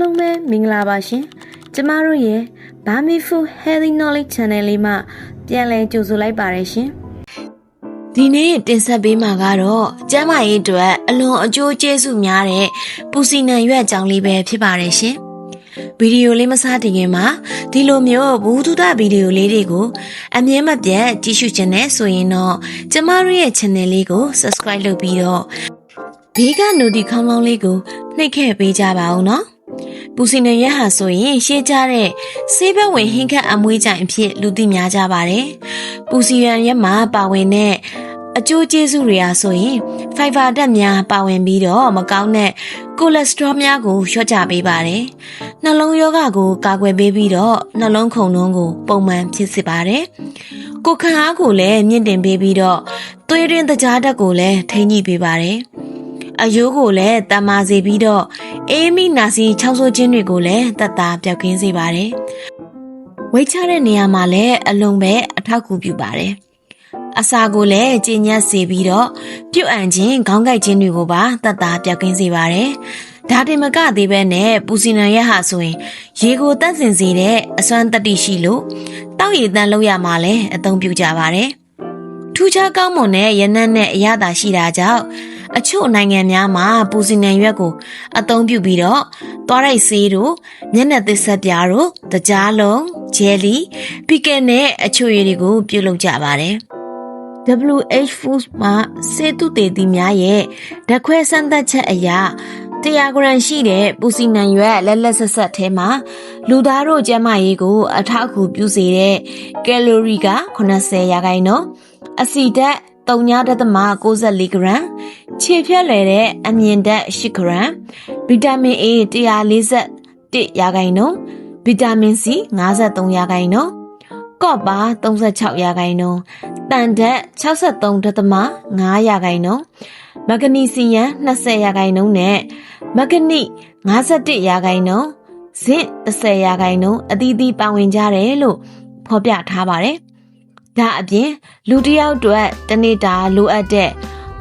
လုံးပဲမင်္ဂလာပါရှင်ကျမတို့ရဲ့ Bami Food Healthy Knowledge Channel လေးမှာပြန်လည်ကြိုဆိုလိုက်ပါတယ်ရှင်ဒီနေ့တင်ဆက်ပေးမှာကတော့ကျန်းမာရေးအတွက်အလွန်အကျိုးကျေးဇူးများတဲ့ပူစီနံရွက်ကြောင့်လေးပဲဖြစ်ပါတယ်ရှင်ဗီဒီယိုလေးမစတင်ခင်မှာဒီလိုမျိုးဘူးတုဒဗီဒီယိုလေးတွေကိုအမြဲမပြတ်ကြည့်ရှုခြင်းနဲ့ဆိုရင်တော့ကျမတို့ရဲ့ channel လေးကို subscribe လုပ်ပြီးတော့ဘေးက notification ခေါင်းလောင်းလေးကိုနှိပ်ခဲ့ပေးကြပါဦးနော်ပူစီနံရွက်ဟာဆိုရင်ရှေးကြတဲ့ဆေးဘက်ဝင်ဟင်းခတ်အမွှေးကြိုင်အဖြစ်လူသိများကြပါတယ်ပူစီနံရွက်မှာပါဝင်တဲ့အကျိုးကျေးဇူးတွေအားဆိုရင်ဖိုင်ဘာဓာတ်များပါဝင်ပြီးတော့မကောင်းတဲ့ကိုလက်စထရောများကိုလျှော့ချပေးပါတယ်နှလုံးရောဂါကိုကာကွယ်ပေးပြီးတော့နှလုံးခုန်နှုန်းကိုပုံမှန်ဖြစ်စေပါတယ်ကိုယ်ခံအားကိုလည်းမြင့်တင်ပေးပြီးတော့သွေးတွင်းသကြားဓာတ်ကိုလည်းထိန်းညှိပေးပါတယ်အယိုးကိုလည်းတမာစေပြီးတော့အေးမိနာစီချောင်းဆိုးခြင်းတွေကိုလည်းသက်သာပျောက်ကင်းစေပါတယ်ဝိတ်ချတဲ့နေရာမှာလည်းအလုံးပဲအထောက်အကူပြုပါတယ်အစာကိုလည်းကျဉ်ညက်စေပြီးတော့ပြုတ်အန်ခြင်းခေါင်းကိုက်ခြင်းတွေကိုပါသက်သာပျောက်ကင်းစေပါတယ်ဒါတင်မကသေးပဲနဲ့ပူစီနံရွက်ဟာဆိုရင်ရေကိုတန့်စင်စေတဲ့အစွမ်းတတိရှိလို့တောက်ရည်တန့်လုပ်ရမှာလည်းအသုံးပြုကြပါတယ်ထူးခြားကောင်းမွန်တဲ့ရနံ့နဲ့အရသာရှိတာကြောင့်အချို့နိုင်ငံများမှာပူစီနံရွက်ကိုအသုံးပြုပြီးတော့သွားရိုက်ဆေးတို့မျက်နှာသစ်ဆက်ပြားတို့တကြားလုံးဂျယ်လီပီကယ်နဲ့အချို့ရည်တွေကိုပြုလုပ်ကြပါတယ် WH Foods မှာဆေးသုတေသီများရဲ့ဓာတ်ခွဲစမ်းသပ်ချက်အရ100 ဂရမ်ရှိတဲ့ပူစီနံရွက်လက်ဆက်ဆက်ထဲမှာလူသားတို့ကျန်းမာရေးကိုအထောက်အကူပြုစေတဲ့ကယ်လိုရီက80ရာခိုင်နှုန်းအဆီဓာတ်3.94 ဂရမ်ခြေဖြတ်လွယ်တဲ့အမြင့်ဓာတ်8 ဂရမ်ဗီတာမင် A 141ရာခိုင်နှုန်းဗီတာမင် C 53ရာခိုင်နှုန်းကော့ပါ36ရာခိုင်နှုန်းတန်ဓာတ်63.5ရာခိုင်နှုန်းမဂနီဆီယမ်20ရာခိုင်နှုန်းနဲ့မဂနိ51ရာခိုင်နှုန်းဇင့်10ရာခိုင်နှုန်းအသီးသီးပါဝင်ကြတယ်လို့ဖော်ပြထားပါတယ်ဒါအပြင်လူတစ်ယောက်အတွက်တစ်နေ့တာလိုအပ်တဲ့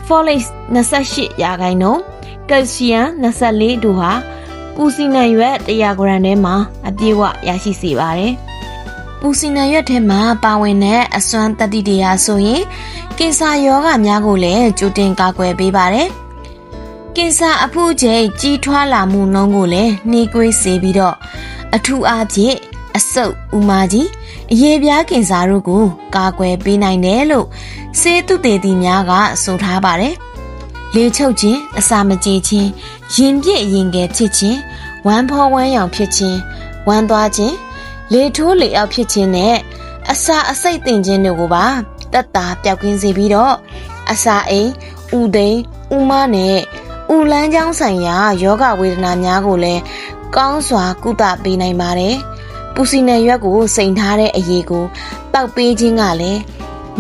folate 28ရာခိုင်နှုန်းကယ်လ်ဆီယမ်24တို့ဟာပူစီနံရွက်100 ဂရမ်ထဲမှာအပြည့်အဝရရှိစေပါတယ်ပူစီနံရွက်ထဲမှာပါဝင်တဲ့အစွမ်းတတိတရားဆိုရင်ကင်ဆာရောဂါများကိုလည်းကြိုတင်ကာကွယ်ပေးပါတယ်ကင်ဆာအဖုချိန်ကြီးထွားလာမှုနှုန်းကိုလည်းနှေးကွေးစေပြီးတော့အထူးအားဖြင့်အဆုတ်ဥမာကြီးအရေပြားကင်ဆာတို့ကိုကာကွယ်ပေးနိုင်တယ်လို့ဆေးသုတေသီများကဆိုထားပါတယ်လေချုပ်ခြင်းအစာမကြေခြင်းရင်ပြည့်ရင်ငယ်ဖြစ်ခြင်းဝမ်းဖောဝမ်းရောင်ဖြစ်ခြင်းဝမ်းသွားခြင်းလေထိုးလေအောက်ဖြစ်ခြင်းနဲ့အစာအဆိပ်သင့်ခြင်းတို့ကိုပါသက်သာပျောက်ကင်းစေပြီးတော့အစာအိမ်ဥသိမ်းဥမနဲ့ဥလန်းချောင်းဆိုင်ရာယောဂဝေဒနာများကိုလည်းကောင်းစွာကုသပေးနိုင်ပါတယ်ပူစီနံရွက်ကိုစိန်ထားတဲ့အရေးကိုတောက်ပေးခြင်းကလည်း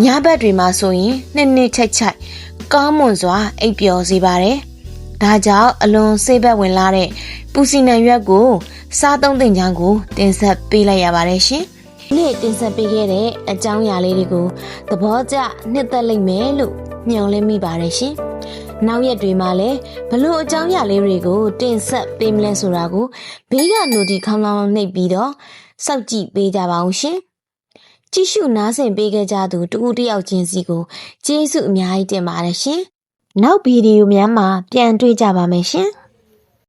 ညဘက်တွေမှာဆိုရင်နှစ်ချိုက်ကောင်းမွန်စွာအိပ်ပျော်စေပါတယ်ဒါကြောင့်အလွန်စိတ်ဘက်ဝင်လာတဲ့ပူစီနံရွက်ကိုစားသုံးသင့်ကြောင်းကိုတင်ဆက်ပေးလိုက်ရပါတယ်ရှင်နေ့တင်ဆက်ပေးခဲ့တဲ့အကြောင်းအရာလေးတွေကိုသဘောကျနှစ်သက်လိမ့်မယ်လို့မျှော်လင့်မိပါတယ်ရှင်နောက်ရက်တွေမှာလည်းဘလို့အကြောင်းအရာလေးတွေကိုတင်ဆက်ပေးမလဲဆိုတာကိုဘေးကနိုတီခေါင်းလောင်းနှိပ်ပြီးတော့စောင့်ကြည့်ပေးကြပါအောင်ရှင်ကြည့်ရှုနားဆင်ပေးခဲ့ကြသူတဦးတယောက်ချင်းစီကိုကျေးဇူးအများကြီးတင်ပါတယ်ရှင်နောက်ဗီဒီယိုများမှာပြန်တွေ့ကြပါမယ်ရှင်